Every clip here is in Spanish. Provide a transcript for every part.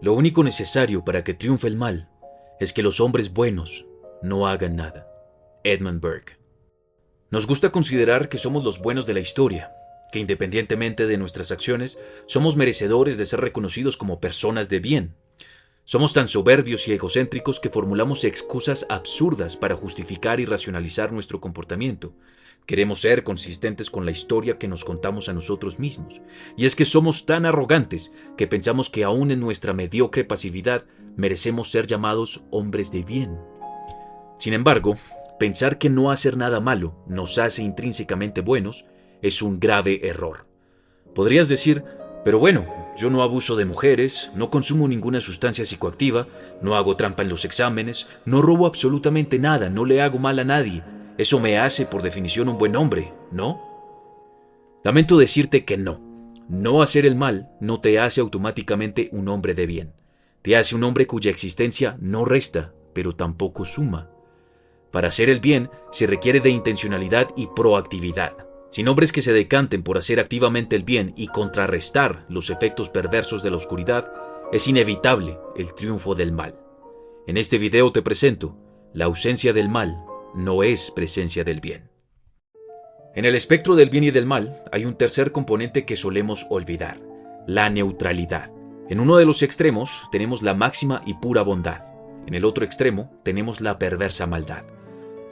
Lo único necesario para que triunfe el mal es que los hombres buenos no hagan nada. Edmund Burke. Nos gusta considerar que somos los buenos de la historia, que independientemente de nuestras acciones, somos merecedores de ser reconocidos como personas de bien. Somos tan soberbios y egocéntricos que formulamos excusas absurdas para justificar y racionalizar nuestro comportamiento. Queremos ser consistentes con la historia que nos contamos a nosotros mismos. Y es que somos tan arrogantes que pensamos que aún en nuestra mediocre pasividad merecemos ser llamados hombres de bien. Sin embargo, pensar que no hacer nada malo nos hace intrínsecamente buenos es un grave error. Podrías decir, pero bueno, yo no abuso de mujeres, no consumo ninguna sustancia psicoactiva, no hago trampa en los exámenes, no robo absolutamente nada, no le hago mal a nadie. Eso me hace, por definición, un buen hombre, ¿no? Lamento decirte que no. No hacer el mal no te hace automáticamente un hombre de bien. Te hace un hombre cuya existencia no resta, pero tampoco suma. Para hacer el bien se requiere de intencionalidad y proactividad. Sin hombres que se decanten por hacer activamente el bien y contrarrestar los efectos perversos de la oscuridad, es inevitable el triunfo del mal. En este video te presento, la ausencia del mal no es presencia del bien. En el espectro del bien y del mal hay un tercer componente que solemos olvidar, la neutralidad. En uno de los extremos tenemos la máxima y pura bondad. En el otro extremo tenemos la perversa maldad.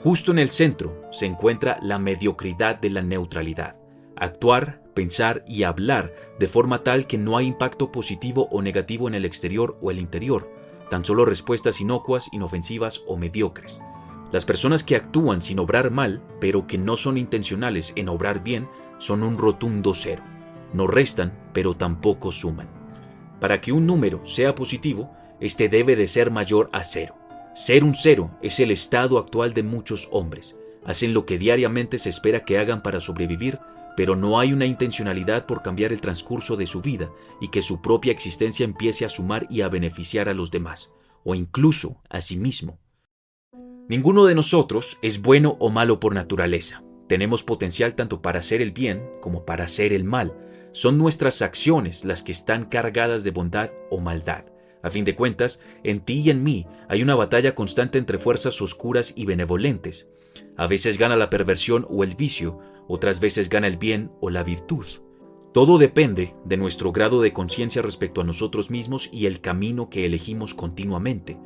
Justo en el centro se encuentra la mediocridad de la neutralidad. Actuar, pensar y hablar de forma tal que no hay impacto positivo o negativo en el exterior o el interior, tan solo respuestas inocuas, inofensivas o mediocres. Las personas que actúan sin obrar mal, pero que no son intencionales en obrar bien, son un rotundo cero. No restan, pero tampoco suman. Para que un número sea positivo, este debe de ser mayor a cero. Ser un cero es el estado actual de muchos hombres. Hacen lo que diariamente se espera que hagan para sobrevivir, pero no hay una intencionalidad por cambiar el transcurso de su vida y que su propia existencia empiece a sumar y a beneficiar a los demás, o incluso a sí mismo. Ninguno de nosotros es bueno o malo por naturaleza. Tenemos potencial tanto para hacer el bien como para hacer el mal. Son nuestras acciones las que están cargadas de bondad o maldad. A fin de cuentas, en ti y en mí hay una batalla constante entre fuerzas oscuras y benevolentes. A veces gana la perversión o el vicio, otras veces gana el bien o la virtud. Todo depende de nuestro grado de conciencia respecto a nosotros mismos y el camino que elegimos continuamente.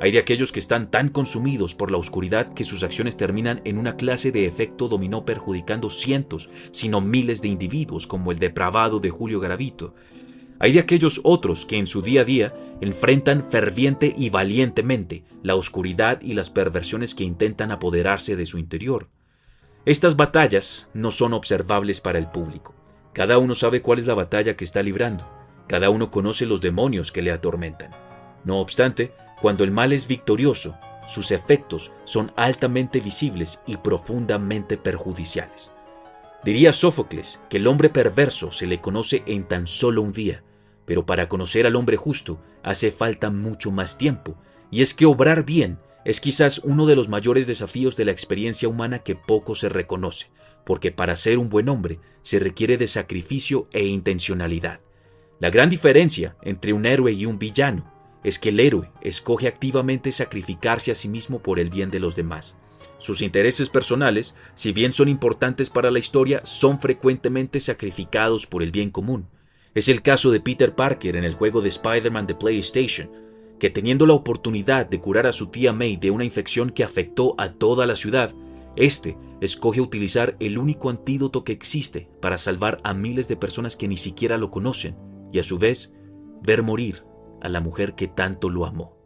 Hay de aquellos que están tan consumidos por la oscuridad que sus acciones terminan en una clase de efecto dominó perjudicando cientos, sino miles de individuos, como el depravado de Julio Garavito. Hay de aquellos otros que en su día a día enfrentan ferviente y valientemente la oscuridad y las perversiones que intentan apoderarse de su interior. Estas batallas no son observables para el público. Cada uno sabe cuál es la batalla que está librando. Cada uno conoce los demonios que le atormentan. No obstante, cuando el mal es victorioso, sus efectos son altamente visibles y profundamente perjudiciales. Diría Sófocles que el hombre perverso se le conoce en tan solo un día, pero para conocer al hombre justo hace falta mucho más tiempo, y es que obrar bien es quizás uno de los mayores desafíos de la experiencia humana que poco se reconoce, porque para ser un buen hombre se requiere de sacrificio e intencionalidad. La gran diferencia entre un héroe y un villano es que el héroe escoge activamente sacrificarse a sí mismo por el bien de los demás. Sus intereses personales, si bien son importantes para la historia, son frecuentemente sacrificados por el bien común. Es el caso de Peter Parker en el juego de Spider-Man de PlayStation, que teniendo la oportunidad de curar a su tía May de una infección que afectó a toda la ciudad, escoge utilizar el único antídoto que existe para salvar a miles de personas que ni siquiera lo conocen y a su vez ver morir a la mujer que tanto lo amó.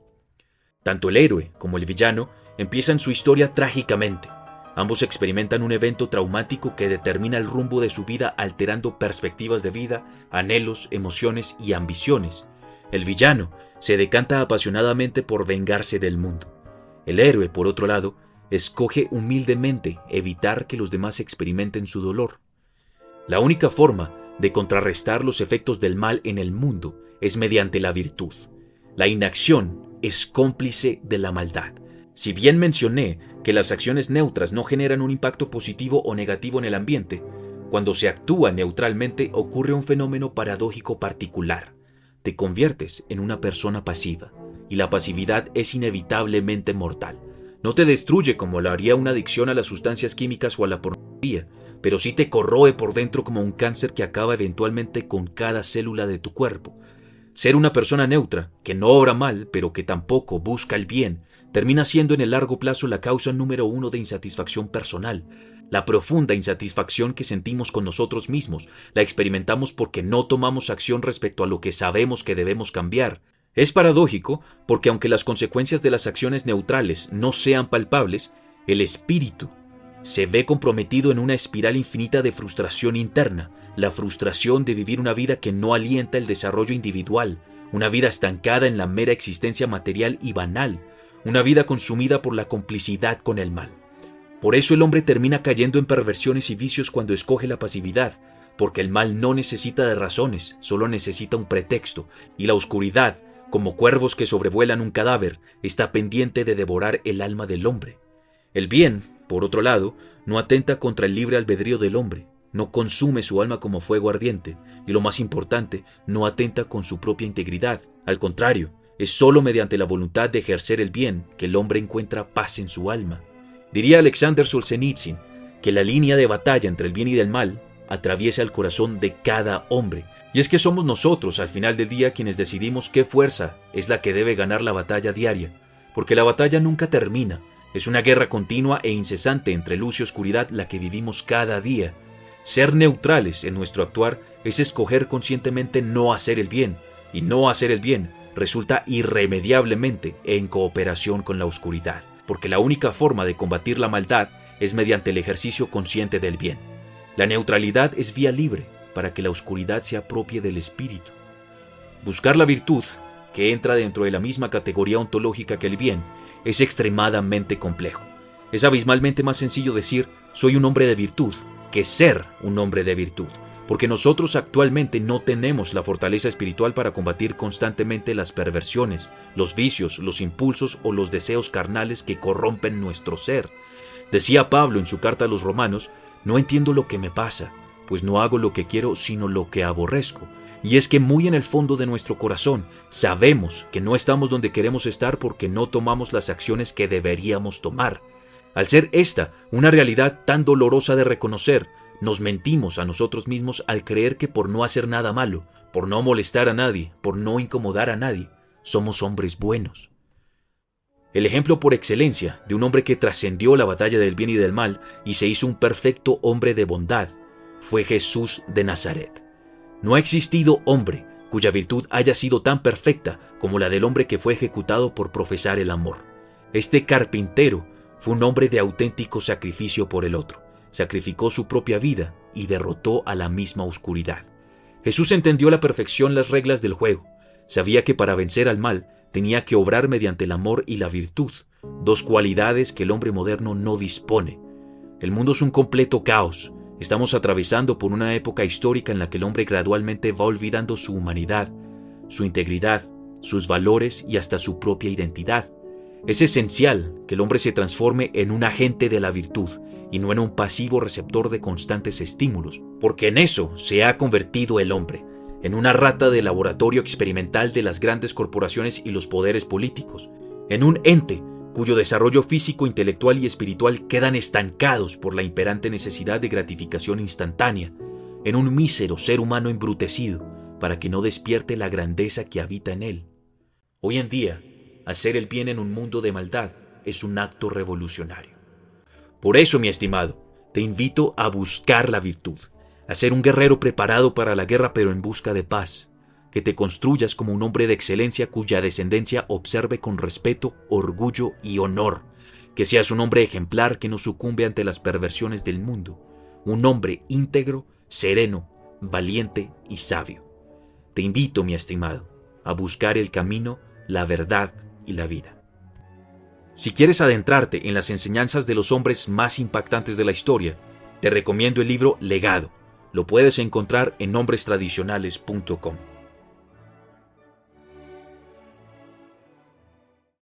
Tanto el héroe como el villano empiezan su historia trágicamente. Ambos experimentan un evento traumático que determina el rumbo de su vida alterando perspectivas de vida, anhelos, emociones y ambiciones. El villano se decanta apasionadamente por vengarse del mundo. El héroe, por otro lado, escoge humildemente evitar que los demás experimenten su dolor. La única forma de contrarrestar los efectos del mal en el mundo es mediante la virtud. La inacción es cómplice de la maldad. Si bien mencioné que las acciones neutras no generan un impacto positivo o negativo en el ambiente, cuando se actúa neutralmente ocurre un fenómeno paradójico particular. te conviertes en una persona pasiva, y la pasividad es inevitablemente mortal. No te destruye como lo haría una adicción a las sustancias químicas o a la pornografía, pero sí te corroe por dentro como un cáncer que acaba eventualmente con cada célula de tu cuerpo. Ser una persona neutra, que no obra mal, pero que tampoco busca el bien, termina siendo en el largo plazo la causa número 1 de insatisfacción personal. La profunda insatisfacción que sentimos con nosotros mismos la experimentamos porque no tomamos acción respecto a lo que sabemos que debemos cambiar. Es paradójico porque aunque las consecuencias de las acciones neutrales no sean palpables, el espíritu se ve comprometido en una espiral infinita de frustración interna, la frustración de vivir una vida que no alienta el desarrollo individual, una vida estancada en la mera existencia material y banal, una vida consumida por la complicidad con el mal. Por eso el hombre termina cayendo en perversiones y vicios cuando escoge la pasividad, porque el mal no necesita de razones, solo necesita un pretexto, y la oscuridad, como cuervos que sobrevuelan un cadáver, está pendiente de devorar el alma del hombre. El bien, por otro lado, no atenta contra el libre albedrío del hombre, no consume su alma como fuego ardiente, y lo más importante, no atenta con su propia integridad. Al contrario, es solo mediante la voluntad de ejercer el bien que el hombre encuentra paz en su alma. Diría Alexander Solzhenitsyn que la línea de batalla entre el bien y el mal atraviesa el corazón de cada hombre. Y es que somos nosotros, al final del día, quienes decidimos qué fuerza es la que debe ganar la batalla diaria, porque la batalla nunca termina. Es una guerra continua e incesante entre luz y oscuridad la que vivimos cada día. Ser neutrales en nuestro actuar es escoger conscientemente no hacer el bien, y no hacer el bien resulta irremediablemente en cooperación con la oscuridad, porque la única forma de combatir la maldad es mediante el ejercicio consciente del bien. La neutralidad es vía libre para que la oscuridad se apropie del espíritu. Buscar la virtud, que entra dentro de la misma categoría ontológica que el bien, es extremadamente complejo. Es abismalmente más sencillo decir soy un hombre de virtud que ser un hombre de virtud, porque nosotros actualmente no tenemos la fortaleza espiritual para combatir constantemente las perversiones, los vicios, los impulsos o los deseos carnales que corrompen nuestro ser. Decía Pablo en su carta a los Romanos: no entiendo lo que me pasa, pues no hago lo que quiero sino lo que aborrezco. Y es que muy en el fondo de nuestro corazón sabemos que no estamos donde queremos estar porque no tomamos las acciones que deberíamos tomar. Al ser esta una realidad tan dolorosa de reconocer, nos mentimos a nosotros mismos al creer que por no hacer nada malo, por no molestar a nadie, por no incomodar a nadie, somos hombres buenos. El ejemplo por excelencia de un hombre que trascendió la batalla del bien y del mal y se hizo un perfecto hombre de bondad fue Jesús de Nazaret. No ha existido hombre cuya virtud haya sido tan perfecta como la del hombre que fue ejecutado por profesar el amor. Este carpintero fue un hombre de auténtico sacrificio por el otro. Sacrificó su propia vida y derrotó a la misma oscuridad. Jesús entendió a la perfección las reglas del juego. Sabía que para vencer al mal tenía que obrar mediante el amor y la virtud, dos cualidades que el hombre moderno no dispone. El mundo es un completo caos. Estamos atravesando por una época histórica en la que el hombre gradualmente va olvidando su humanidad, su integridad, sus valores y hasta su propia identidad. Es esencial que el hombre se transforme en un agente de la virtud y no en un pasivo receptor de constantes estímulos, porque en eso se ha convertido el hombre, en una rata de laboratorio experimental de las grandes corporaciones y los poderes políticos, en un ente cuyo desarrollo físico, intelectual y espiritual quedan estancados por la imperante necesidad de gratificación instantánea, en un mísero ser humano embrutecido para que no despierte la grandeza que habita en él. Hoy en día, hacer el bien en un mundo de maldad es un acto revolucionario. Por eso, mi estimado, te invito a buscar la virtud, a ser un guerrero preparado para la guerra pero en busca de paz, que te construyas como un hombre de excelencia cuya descendencia observe con respeto, orgullo y honor, que seas un hombre ejemplar que no sucumbe ante las perversiones del mundo, un hombre íntegro, sereno, valiente y sabio. Te invito, mi estimado, a buscar el camino, la verdad y la vida. Si quieres adentrarte en las enseñanzas de los hombres más impactantes de la historia, te recomiendo el libro Legado. Lo puedes encontrar en hombrestradicionales.com.